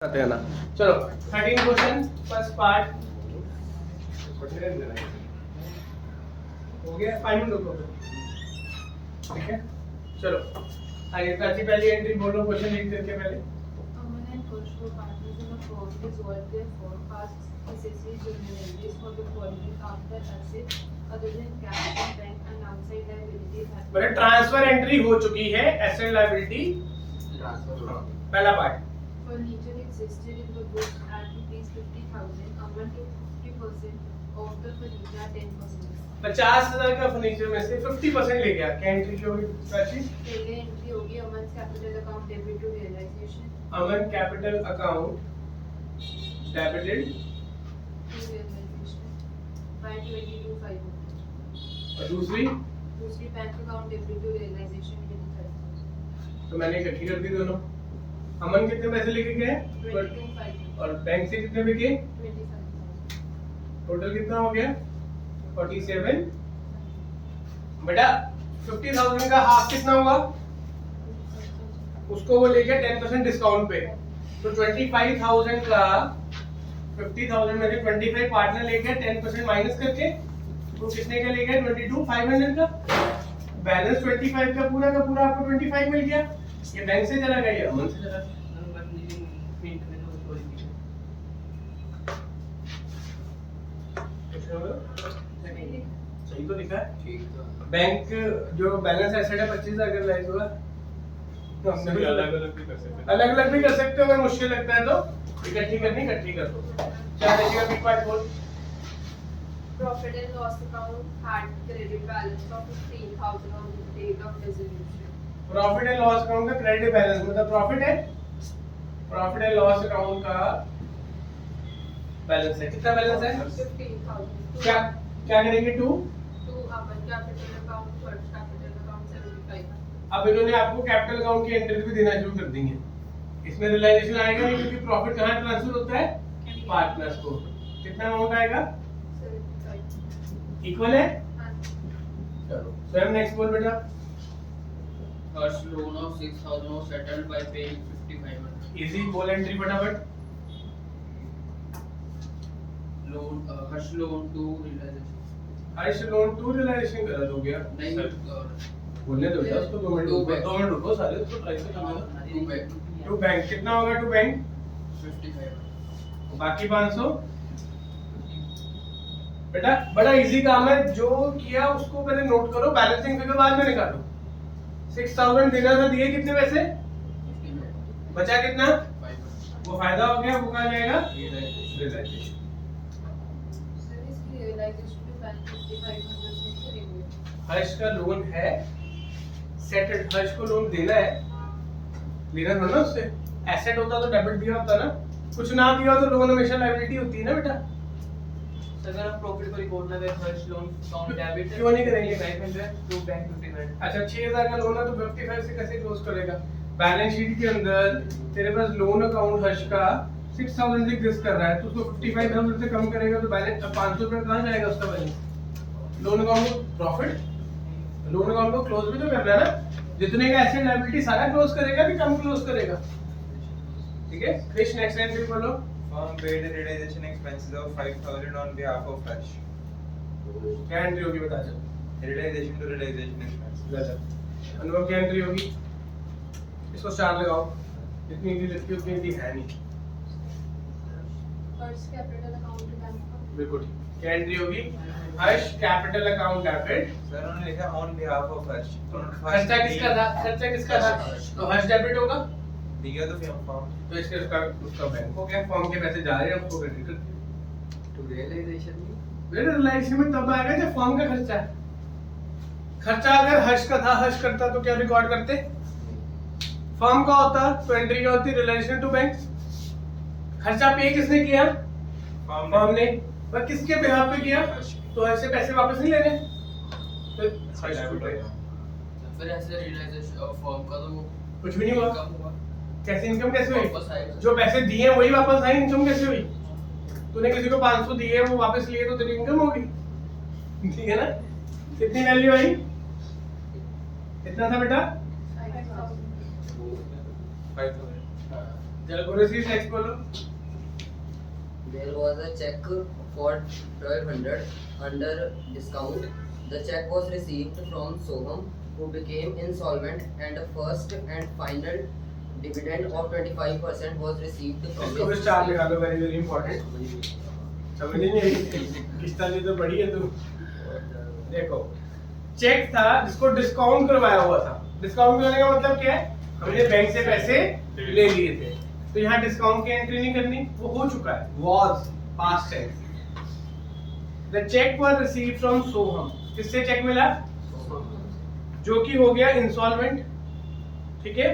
आते हैं ना। चलो 13 क्वेश्चन फर्स्ट पार्ट हो गया। 5 मिनट रुको, ठीक है। चलो आइए, प्राची पहली एंट्री बोलो, क्वेश्चन रीड करके पहले। Aman and Kush were partners in a firm. Resolved their forecasts necessary generalities for the following after assets other than cash in bank and outside liabilities. मतलब ट्रांसफर एंट्री हो चुकी है, asset liability transfer पहला part. Furniture existed in the books at rupees 50,000. Aman took 50% of the furniture at 10%. 50,000 का furniture में से 50% ले गया। क्या एंट्री होगी प्राची? पहले एंट्री होगी Aman capital account debit to realisation Aman capital account debited to realisation by 22,500. और दूसरी दूसरी bank account debit to realisation 25,000. तो मैंने इकट्ठी कर दी दोनों। अमन कितने पैसे लेके गए 22,500. और बैंक से कितने में गए? 25,000. टोटल कितना हो गया? 47। बेटा 50,000 का हाफ कितना हुआ? उसको वो ले गया 10% डिस्काउंट पे, तो 25,000 का 50,000 में से 25 पार्टनर ले गया 10% माइनस करके, तो कितने का ले गया? 22,500 का। बैलेंस 25 का पूरा आपको 25 मिल गया। ये बैंक से चला गया, ये अमन से चला गया। सही तो लिखा है। ठीक था। बैंक जो बैलेंस एसेट है 25,000 अगर लाइज हुआ तो हमने भी अलग अलग भी कर सकते हो। अगर मुश्किल लगता है तो इकट्ठी कर दो। क्या देखिएगा बिग पार्ट बोल। Profit and loss account had credit balance of 15,000 on the date of dissolution. Profit and loss account का क्रेडिट बैलेंस मतलब प्रॉफिट एंड लॉस अकाउंट का बैलेंस है। कितना बैलेंस है? 15,000. क्या क्या करेंगे? To To Aman capital account, First capital account 75. अब इन्होंने आपको कैपिटल अकाउंट की एंट्रीज भी देना शुरू कर दी है। इसमें रियलाइजेशन आएगा नहीं, क्योंकि प्रॉफिट कहाँ ट्रांसफर होता है? पार्टनर्स को। कितना अमाउंट आएगा? 75. इक्वल है। हाँ. चलो स्वयं नेक्स्ट बोल बेटा। First loan of 6,000 was settled by paying 5,500. Easy बोल एंट्री फटाफट। First loan to realization. Harsh loan to realization गलत हो गया। नहीं बोलने दो बेटा उसको, 2 मिनट Two रुको, bank. 2 मिनट रुको साले, उसको ट्राई से करना दो। टू बैंक टू बैंक कितना होगा? To bank 55. बाकी 500। बेटा बड़ा इजी काम है, जो किया उसको पहले नोट करो, बैलेंसिंग फिगर बाद में निकालो। 6,000 देना था, दिए कितने पैसे? 55. बचा कितना? 500. वो फायदा हो गया, वो कहाँ जाएगा? Realization. रियलाइजेशन। Sir, इसकी realization to bank 5,500 से करेंगे. हर्ष का लोन है सेटल्ड, हर्ष को लोन देना है, लेना था ना उससे। एसेट होता तो डेबिट दिया होता ना, कुछ ना दिया तो लोन हमेशा लायबिलिटी होती है ना बेटा। अगर हम प्रॉफिट को रिकॉर्ड ना करें, फर्स्ट लोन अकाउंट डेबिट क्यों नहीं करेंगे? 500 टू बैंक 55. अच्छा 6,000 का लोन है तो 55 से कैसे क्लोज करेगा? बैलेंस शीट के अंदर तेरे पास लोन अकाउंट हर्ष का 6,000 एग्जिस्ट कर रहा है, तो उसको 55,000 से कम करेगा तो बैलेंस 500 रुपये कहाँ जाएगा उसका बैलेंस? लोन अकाउंट को प्रॉफिट, लोन अकाउंट को क्लोज भी तो करना है ना। जितने का एसेट लायबिलिटी सारा क्लोज करेगा कि कम क्लोज करेगा? ठीक है। क्रिश नेक्स्ट एंट्री बोलो। Firm paid realization expenses of 5,000 on behalf of Harsh. क्या एंट्री होगी बता चल। Realization to realization expenses. अनुभव क्या एंट्री होगी? इसको स्टार लगाओ, जितनी इजी लगती है उतनी इजी है नहीं। First capital account to bank account. बिल्कुल ठीक। क्या एंट्री होगी? हर्ष कैपिटल अकाउंट डेबिट। Sir, उन्होंने लिखा on behalf of Harsh. खर्चा किसका था? तो हर्ष डेबिट होगा, दिया तो firm. तो इसके उसका बैंक हो गया। फॉर्म के पैसे जा रहे हैं, उसको क्रेडिट कर दिया। To realization में मेरे रियलाइजेशन में तब आएगा जब फॉर्म का खर्चा है। खर्चा अगर हर्ष का था, हर्ष करता तो क्या रिकॉर्ड करते? फॉर्म का होता तो एंट्री क्या होती? Realization to bank. खर्चा पे किसने किया? फॉर्म ने। पर किसके बिहाफ पे किया? तो हर्ष से पैसे वापस नहीं लेने, तो हर्ष को पे। फिर ऐसे realization फॉर्म का तो कुछ भी नहीं हुआ। कम हुआ. कैसे इनकम कैसे वापस हुई? आएगा. जो पैसे दिए वही वापस आए, इनकम कैसे हुई? तूने किसी को 500 दिए, वो वापस लिए तो तेरी इनकम होगी, ठीक है ना? कितनी वैल्यू आई? कितना था बेटा? 5,000. 5,000. जरा रिसीव्ड नेक्स्ट बोलो. There was a check for 1200 under discount. The check was received from Soham, who became insolvent, and a first and final dividend of 25% was received from इसको भी स्टार लगा लो, वेरी वेरी इंपॉर्टेंट. समझ नहीं आई किस्ता जी तो बड़ी है तू. देखो चेक था जिसको डिस्काउंट करवाया हुआ था. डिस्काउंट करने का मतलब क्या है? हमने बैंक से पैसे ले लिए थे, तो यहाँ डिस्काउंट की एंट्री नहीं करनी, वो हो चुका है. was past tense. The check was received from Soham. किससे चेक मिला? जो कि हो गया इंसॉल्वेंट. ठीक है.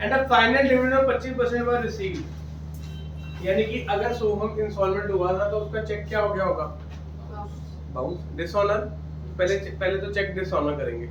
And a final dividend of 25% was received. यानी कि अगर सोहम इंसॉल्वेंट हुआ था तो उसका चेक क्या हो गया होगा? बाउंस. डिसऑनर. पहले तो चेक डिसऑनर करेंगे.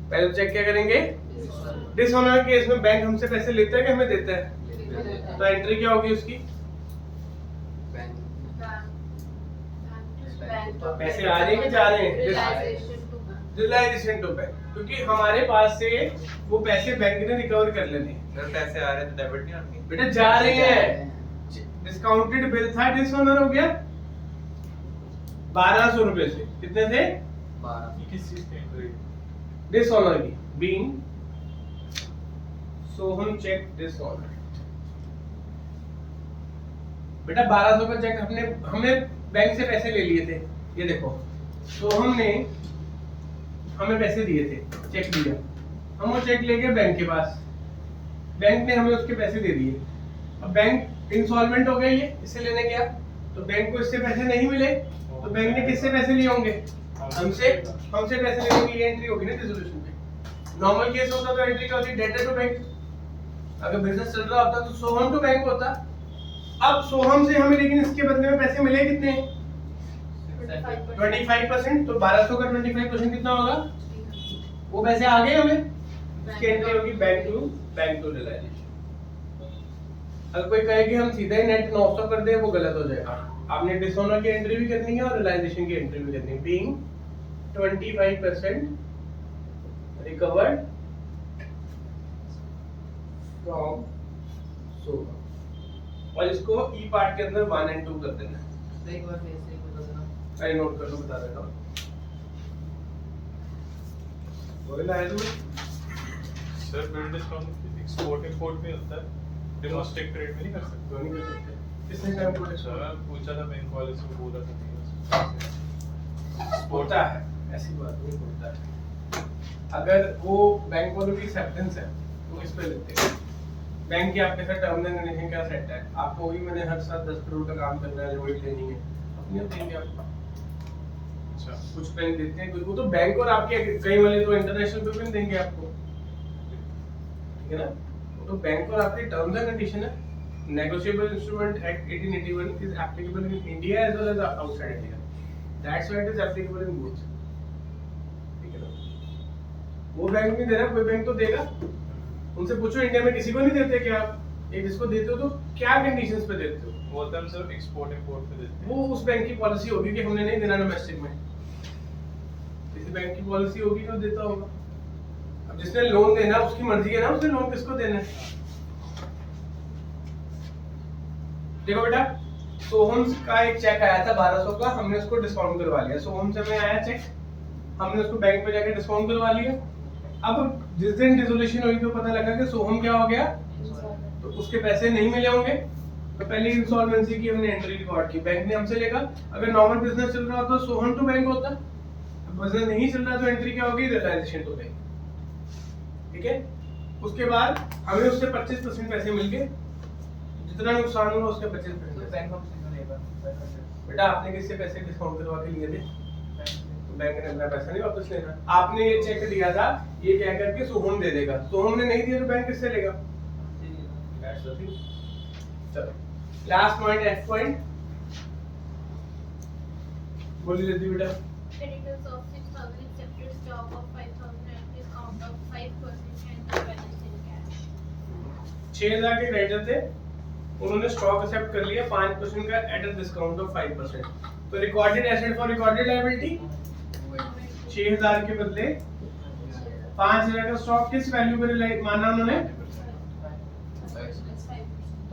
पहले तो चेक क्या करेंगे? डिसऑनर केस में बैंक हमसे पैसे लेता है कि हमें देता है? तो एंट्री क्या होगी उसकी? पैसे आ रहे हैं कि जा रहे हैं? Realization to bank. क्योंकि हमारे पास से वो पैसे बैंक ने रिकवर कर लेने हैं. सर पैसे आ रहे हैं तो डेबिट नहीं होंगे. बेटा जा रहे हैं. डिस्काउंटेड बिल था, डिसऑनर हो गया 1200 रुपए से. कितने थे? 12. डिसऑनर की बीइंग सोहम चेक डिसऑनर. बेटा 1200 का चेक हमने बैंक से पैसे ले लिए थे. ये देखो सोहम ने हमें पैसे दिए थे, चेक दिया. हम वो चेक लेके बैंक के पास, बैंक ने हमें उसके पैसे दे दिए. अब बैंक इंसॉल्वेंट हो गया, ये इससे लेने गया तो बैंक को इससे पैसे नहीं मिले, तो बैंक ने किससे पैसे लिए होंगे? हमसे पैसे लेने की एंट्री होगी ना डिसोल्यूशन पे. नॉर्मल केस होता तो एंट्री क्या होती? Debtor to bank. अगर बिजनेस चल रहा होता तो सोहम टू बैंक होता. अब सोहम से हमें लेकिन इसके बदले में पैसे मिले कितने? 25%. तो 1200 का 25% कितना होगा? वो पैसे आ गए हमें. इसकी एंट्री होगी बैंक टू रियलाइजेशन. अगर कोई कहे कि हम सीधा ही नेट 900 कर दे, वो गलत हो जाएगा. आपने डिसऑनर की एंट्री भी करनी है और रियलाइजेशन की एंट्री भी करनी है. बीइंग 25% रिकवर्ड फ्रॉम सोहम. और इसको ई पार्ट के अंदर 1 और 2 कर देना. एक बार फिर से बता देना. अरे नोट कर लो, बता देता हूँ. बोल आया तुम्हें? Sir bill discount export import में होता है, डोमेस्टिक ट्रेड में नहीं कर सकते. क्यों नहीं कर सकते? किसने टाइम को सर पूछा था बैंक वाले से, बोला था नहीं. होता है, ऐसी बात नहीं. होता है. अगर वो बैंक वालों की एक्सेप्टेंस है तो किस पे लेते हैं? बैंक की आपके साथ टर्म एंड कंडीशन क्या सेट है? आपको वही मैंने हर साल 10 करोड़ का काम करना है, वही ट्रेनिंग है, अपनी देंगे आपको. अच्छा. कुछ बैंक देते हैं, कुछ वो तो बैंक और आपके कई वाले तो इंटरनेशनल पे भी देंगे आपको. ठीक है ना? वो तो बैंक और आपके टर्म्स एंड कंडीशन है. Negotiable Instrument Act 1881 is applicable in India as well as outside India. That's why it is applicable in both. ठीक है ना? वो बैंक नहीं दे रहा, कोई बैंक तो देगा. उनसे पूछो इंडिया में किसी को नहीं देते क्या आप? एक जिसको देते हो तो क्या कंडीशंस पे देते हो? वो तो हम सर एक्सपोर्ट इंपोर्ट पे देते हैं. वो उस बैंक की पॉलिसी होगी कि हमने नहीं देना डोमेस्टिक में. किसी बैंक की पॉलिसी होगी तो देता होगा. अब जिसने लोन देना उसकी मर्जी है ना, उसने लोन किसको देना है. देखो बेटा, सोहम का एक चेक आया था 1200 का, हमने उसको डिस्काउंट करवा लिया. सोहम से हमें आया चेक, हमने उसको बैंक पे जाके डिस्काउंट करवा लिया. अब जिस दिन डिसोल्यूशन हुई तो पता लगा कि सोहम क्या हो गया, तो उसके पैसे नहीं मिले होंगे. तो पहले इंसॉल्वेंसी की हमने एंट्री रिकॉर्ड की, बैंक ने हमसे लेगा. अगर नॉर्मल बिजनेस चल रहा होता तो सोहम टू बैंक होता. बिजनेस नहीं चल रहा तो एंट्री क्या होगी? Realisation to bank. ठीक है. उसके बाद हमें उससे 25% पैसे मिल गए. जितना नुकसान हुआ उसके 25% बैंक हमसे क्यों लेगा? बेटा आपने किससे पैसे डिस्काउंट करवा के लिए थे? तो बैंक ने अपना पैसा नहीं वापस लेना. आपने ये चेक दिया था ये कह करके सोहम दे देगा. सोहम ने नहीं दिया तो बैंक किससे लेगा? चलो लास्ट पॉइंट, एफ पॉइंट बोली लेती बेटा. Creditors of 6,000 accepted stock of 5,000 at discount of 5% and the balance in cash. 6000 के क्रेडिटर थे, उन्होंने स्टॉक एक्सेप्ट कर लिया 5% का एट अ डिस्काउंट ऑफ 5%. तो recorded asset for recorded liability 6000 के बदले 5000 का स्टॉक किस वैल्यू पे माना उन्होंने?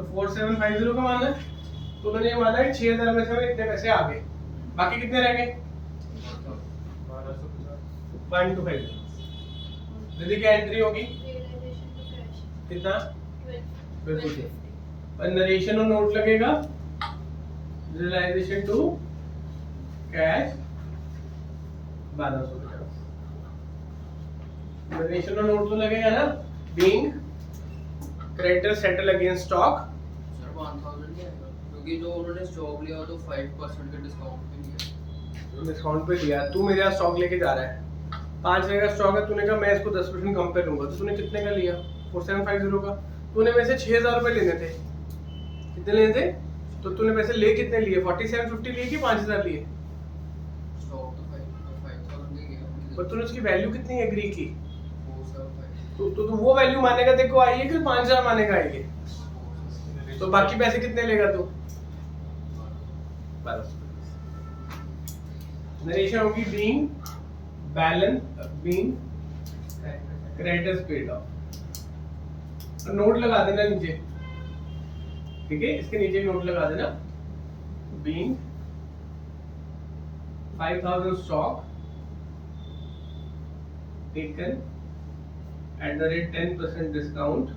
तो 4750 का माना है, तो मैंने ये माना है 6000 में से हमें इतने पैसे आ गए, बाकी कितने रह गए 1250। दीदी क्या एंट्री होगी Realization to cash. कितना 12. और नरेशन और नोट लगेगा रियलाइजेशन टू कैश 1200 नरेशन और नोट तो लगेगा ना, being creditor settle against stock sir 1000 नहीं आएगा क्योंकि जो उन्होंने स्टॉक लिया तो 5% का डिस्काउंट भी लिया। डिस्काउंट पे दिया, तू मेरे यहाँ स्टॉक लेके जा रहा है 5000 का स्टॉक है, तूने कहा मैं इसको 10% कम पे लूंगा, तो तूने कितने का लिया 4750 का, तूने मेरे से 6000 रुपए लेने थे, कितने लेने थे, तो तूने पैसे ले कितने लिए 4750 लिए कि 5000 लिए, स्टॉक तो 5000 के गया पर तूने उसकी वैल्यू कितनी एग्री की, 475 तो वो वैल्यू मानेगा देखो आई है कि 5000 मानेगा आई है, तो बाकी पैसे कितने लेगा तू 1200। नरेशन होगी being balance being creditors paid of, note लगा देना नीचे, ठीक है, इसके नीचे नोट लगा देना, being 5000 stock taken at the rate 10% discount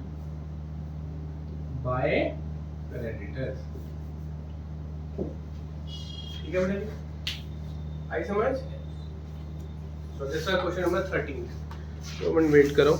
by creditors, ठीक है बेटा, आई समझ। So this is question number 13, 2 minute wait करो।